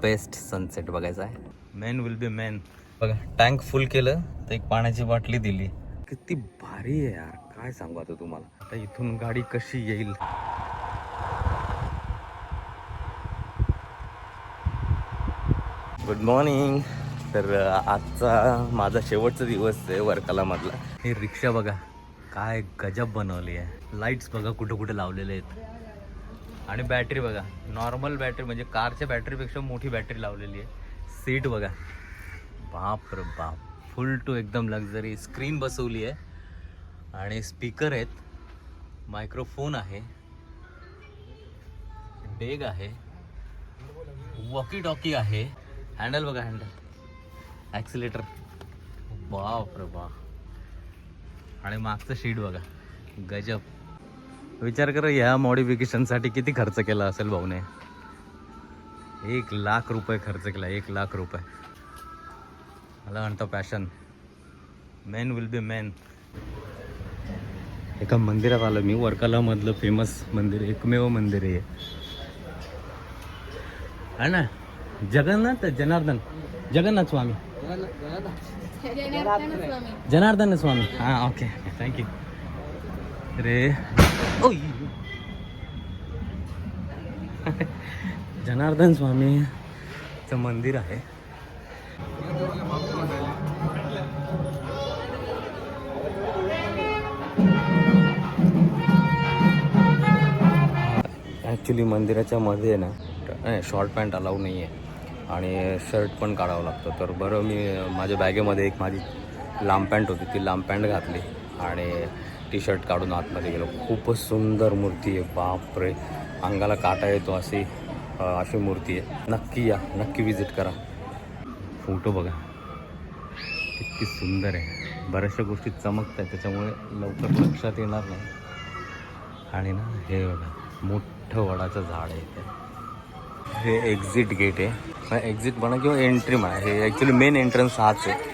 Best sunset बघायचा आहे. Man will be man. बघा टँक फुल केलं तर एक पाण्याची बाटली दिली. किती भारी आहे यार, काय सांगू आता तुम्हाला. आता इथून गाडी कशी येईल. Good morning. तर आजचा माझा शेवटचा दिवस आहे वर्कला मधला. ही रिक्षा बघा काय गजब बनवली आहे. लाईट्स बघा कुठे कुठे लावलेले आहेत. आणि बॅटरी बघा, नॉर्मल बॅटरी म्हणजे कारच्या बॅटरीपेक्षा मोठी बॅटरी लावलेली आहे. सीट बघा, बाप रे बाप, फुल टू एकदम लक्झरी. स्क्रीन बसवली आहे आणि स्पीकर आहेत, मायक्रोफोन आहे, डेग आहे, वॉकी टॉकी आहे. हँडल बघा, हँडल, ॲक्सिलेटर, बाप रे बाप. आणि मागचं शीट बघा, गजब. विचार करा ह्या मॉडिफिकेशनसाठी किती खर्च केला असेल भाऊने. 1,00,000 रुपये खर्च केला, 1,00,000 रुपये. मला म्हणतो passion, man will be man. एका मंदिरात आलं मी, वर्कला मधलं फेमस मंदिर, एकमेव मंदिर आहे ना, जगन्नाथ जगन्नाथ स्वामी, जनार्दन स्वामी. हां ओके, थँक्यू. रे ओ जनार्दन स्वामीचं मंदिर आहे. ॲक्च्युली मंदिराच्या मध्ये ना शॉर्ट पॅन्ट अलाऊ नाही आहे आणि शर्ट पण काढावं लागतं. तर बरं मी माझ्या बॅगेमध्ये एक माझी लांब पॅन्ट होती, ती लांब पॅन्ट घातली आणि टी शर्ट काढून आतमध्ये गेलो. खूपच सुंदर मूर्ती आहे, बाप रे, अंगाला काटा येतो अशी मूर्ती आहे. नक्की या, नक्की विजिट करा. फोटो बघा किती सुंदर आहे. बऱ्याचशा गोष्टी चमकत आहेत त्याच्यामुळे लवकर लक्षात येणार नाही. आणि ना हे बघा मोठं वडाचं झाड आहे इथे. हे एक्झिट गेट आहे, एक्झिट म्हणा किंवा एंट्री म्हणा. हे ॲक्च्युली मेन एंट्रन्स हाच आहे.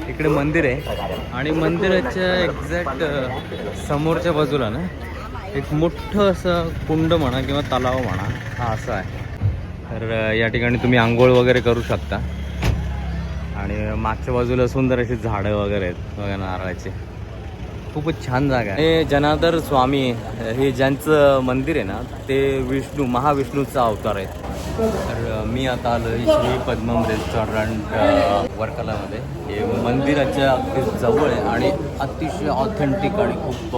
इकडे मंदिर आहे आणि मंदिराच्या एक्झॅक्ट समोरच्या बाजूला ना एक मोठं असं कुंड म्हणा किंवा तलाव म्हणा, हा असं आहे. तर या ठिकाणी तुम्ही आंघोळ वगैरे करू शकता. आणि मागच्या बाजूला सुंदर अशी झाडं वगैरे आहेत बघा, नारळाची. खूपच छान जागा आहे. हे जनार्दन स्वामी हे ज्यांचं मंदिर आहे ना, ते महाविष्णूचा अवतार आहे. तर मी आता आलो श्री पद्मम रेस्टॉरंट वर्कलामध्ये. हे मंदिराच्या अगदी जवळ आहे आणि अतिशय ऑथेंटिक आणि खूप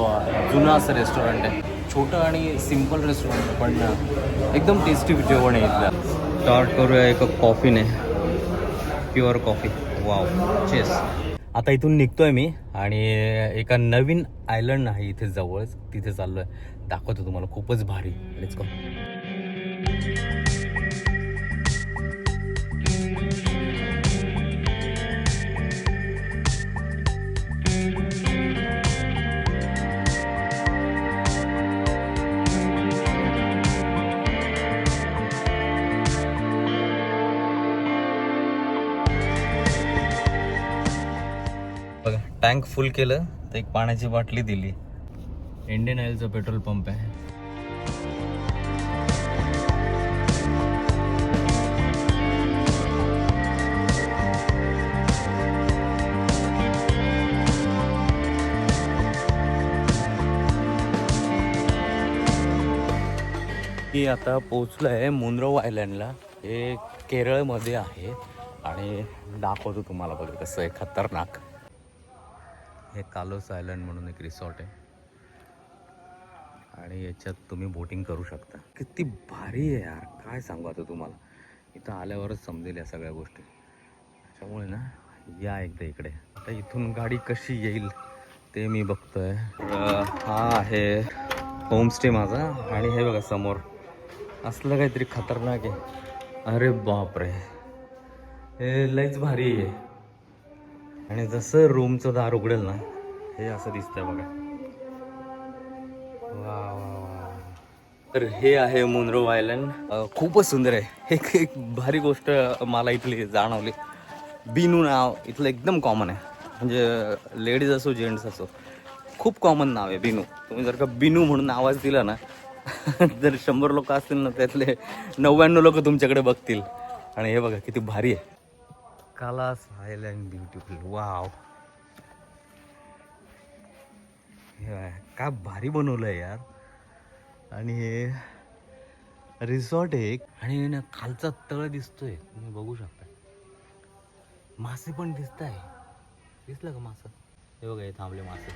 जुनं असं रेस्टॉरंट आहे. छोटं आणि सिम्पल रेस्टॉरंट पण एकदम टेस्टी जेवण आहे इथलं. स्टार्ट करूया एका कॉफीने, प्युअर कॉफी. वाव, चेस. आता इथून निघतोय मी आणि एका नवीन आयलंड आहे इथे जवळच, तिथे चाललो आहे. दाखवतो तुम्हाला, खूपच भारी. Let's go. बघा टँक फुल केलं तर एक पाण्याची बाटली दिली. इंडियन ऑइलचा पेट्रोल पंप आहे. मी आता पोचलो आहे मुनरो आयलंडला. हे केरळमध्ये आहे आणि दाखवतो तुम्हाला. बघा कसं आहे, खतरनाक. हे कालोस आयलंड म्हणून एक रिसॉर्ट आहे आणि याच्यात तुम्ही बोटिंग करू शकता. किती भारी आहे यार, काय सांगू आता तुम्हाला. इथं आल्यावरच समजेल या सगळ्या गोष्टी. त्याच्यामुळे ना या एकदा इकडे. आता इथून गाडी कशी येईल ते मी बघतोय. हा आहे होमस्टे माझा आणि हे बघा समोर असलं काहीतरी खतरनाक आहे. अरे बापरे, हे लयच भारी आहे. आणि जसं रूमचं दार उघडेल ना, हे असं दिसतंय बघा. वा वा वा. तर हे आहे मुनरो आयलंड. खूपच सुंदर आहे. एक भारी गोष्ट मला इथली जाणवली. बिनू नाव इथलं एकदम कॉमन आहे. म्हणजे लेडीज असो जेंट्स असो, खूप कॉमन नाव आहे बिनू. तुम्ही जर का बिनू म्हणून आवाज दिला ना, जर 100 लोक असतील ना, त्यातले 99 लोक तुमच्याकडे बघतील. आणि हे बघा किती भारी आहे. कालास आयलंड ब्युटिफुल. वाव, हे काय भारी बनवलं आहे यार. आणि हे रिसॉर्ट आहे आणि ना खालचा तळ दिसतोय, तुम्ही बघू शकता. मासे पण दिसत आहे. दिसलं का मासं? हे बघा, हे थांबले मासे.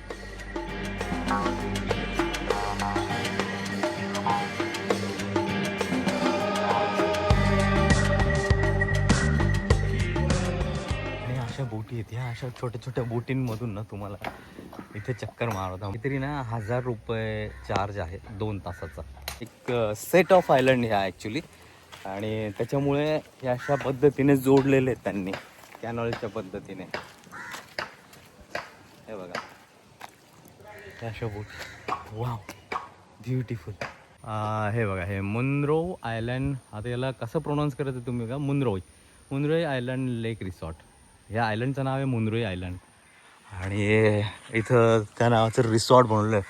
आणि अशा बोटी आहेत, ह्या अशा छोट्या छोट्या बोटींमधून ना तुम्हाला इथे चक्कर मारवता. काहीतरी ना 1000 रुपये चार्ज आहे 2 तासाचा. एक सेट ऑफ आयलंड ह्या ॲक्च्युली. आणि त्याच्यामुळे हे अशा पद्धतीने जोडलेले आहेत त्यांनी, कॅनॉलच्या पद्धतीने. हे बघा, हे अशा बोट. Wow, beautiful. हे बघा, हे मुनरो आयलंड. आता याला कसं प्रोनाऊन्स करायचं तुम्ही का? मुनरोई आयलंड लेक रिसॉर्ट. ह्या आयलंडचं नाव आहे मुनरोई आयलंड. आणि इथं त्या नावाचं रिसॉर्ट बनवलं आहे.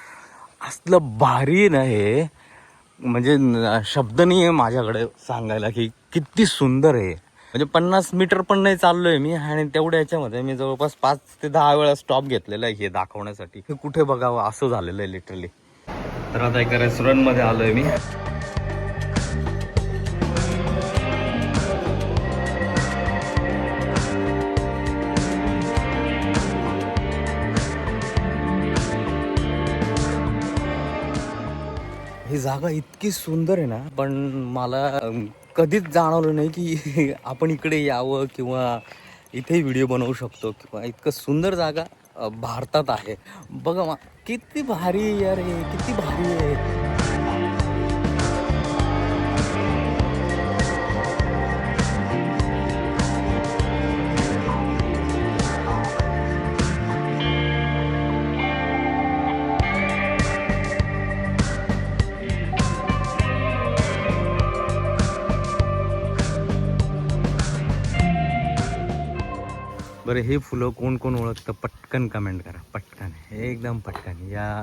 असलं भारी ना हे, म्हणजे शब्द नाही आहे माझ्याकडे सांगायला की किती सुंदर आहे. म्हणजे 50 मीटर पण नाही चाललो आहे मी, आणि तेवढ्या याच्यामध्ये मी जवळपास 5 ते 10 वेळा स्टॉप घेतलेला आहे हे दाखवण्यासाठी. हे कुठे बघावं असं झालेलं आहे लिटरली. तर आता एका रेस्टॉरंटमध्ये आलो आहे मी. ही जागा इतकी सुंदर आहे ना, पण मला कधीच जाणवलं नाही की आपण इकडे यावं किंवा इथे व्हिडिओ बनवू शकतो, किंवा इतकं सुंदर जागा भारतात आहे. बघा किती भारी आहे यार, हे किती भारी आहे. बरं, हे फुलं कोण कोण ओळखतं पटकन कमेंट करा, पटकन, एकदम पटकन. या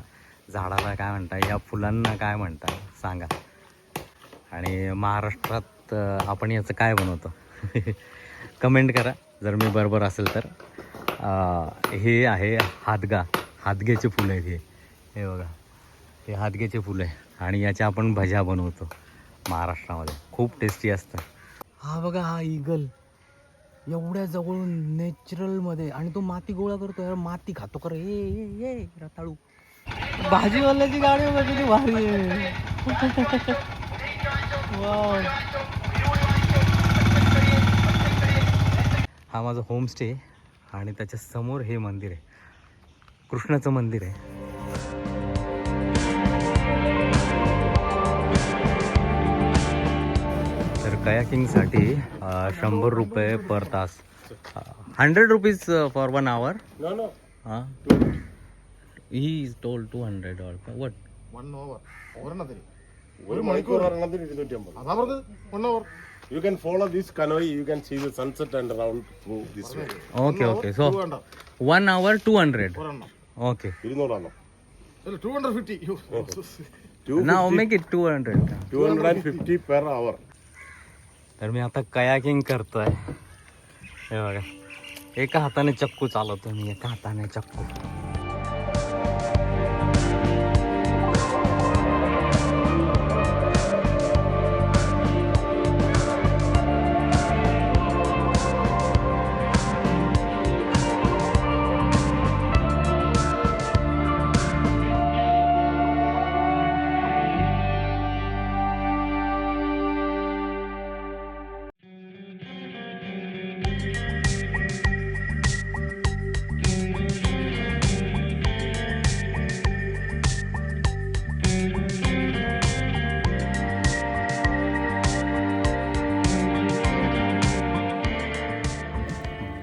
झाडाला काय म्हणतात, या फुलांना काय म्हणतात सांगा. आणि महाराष्ट्रात आपण याचं काय बनवतो कमेंट करा जर मी बरोबर असेल तर. हे आहे हादग्याचे फुलं आहेत हे बघा, हे हादग्याचे फुलं आहे. आणि याच्या आपण भज्या बनवतो महाराष्ट्रामध्ये, खूप टेस्टी असतं. हा बघा, हा ईगल एवढ्या जवळून नॅचरलमध्ये, आणि तो माती गोळा करतो यार. माती खातो कर. हे रताळू. भाजीवाल्याची गाडी बघा किती भारी आहे. वाव. हा माझा होमस्टे, आणि त्याच्या समोर हे मंदिर आहे, कृष्णाचं मंदिर आहे. तर कयाकिंगसाठी 100 रुपये पर तास. 100 rupees for 1 hour. No. Huh? He is told 200 or what? 1 hour. ഒരെണ്ണത്തിന് ഒരു മണിക്കൂർ ഒരെണ്ണത്തിന് 250. അതാ പറഞ്ഞത് 1 hour. You can follow this canoe, you can see the sunset and round through this way. Okay. So 1 hour 200. ഒരെണ്ണം. Okay. 200 ആണോ? അല്ല 250. Now make it 200. 250 per hour. तर मी आता कयाकिंग करतोय. हे बघा, एका हाताने चक्कू चालवतो मी, एका हाताने चक्कू.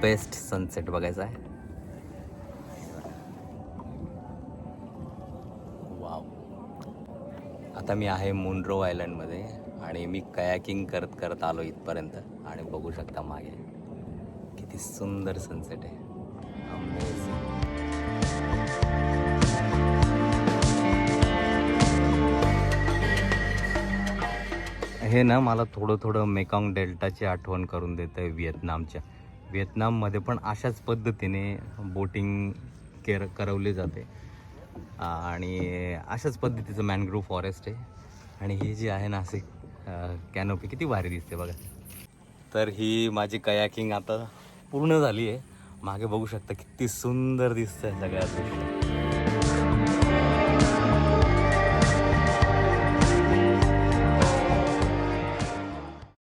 बेस्ट सनसेट बघायचा आहे. आता मी आहे मुनरो आयलंडमध्ये आणि मी कयाकिंग करत करत आलो इथपर्यंत आणि बघू शकता मागे किती सुंदर सनसेट आहे. अमेझिंग. हे ना मला थोडं थोडं मेकाँग डेल्टाची आठवण करून देतं आहे व्हिएतनामच्या. व्हिएतनाममध्ये पण अशाच पद्धतीने बोटिंग करवली जाते आणि अशाच पद्धतीचं मॅनग्रोव्ह फॉरेस्ट आहे. आणि ही जी आहे ना असे कॅनोपी किती भारी दिसते बघा. तर ही माझी कयाकिंग आता पूर्ण झाली आहे. मागे बघू शकता किती सुंदर दिसतं आहे सगळ्या दृश्य.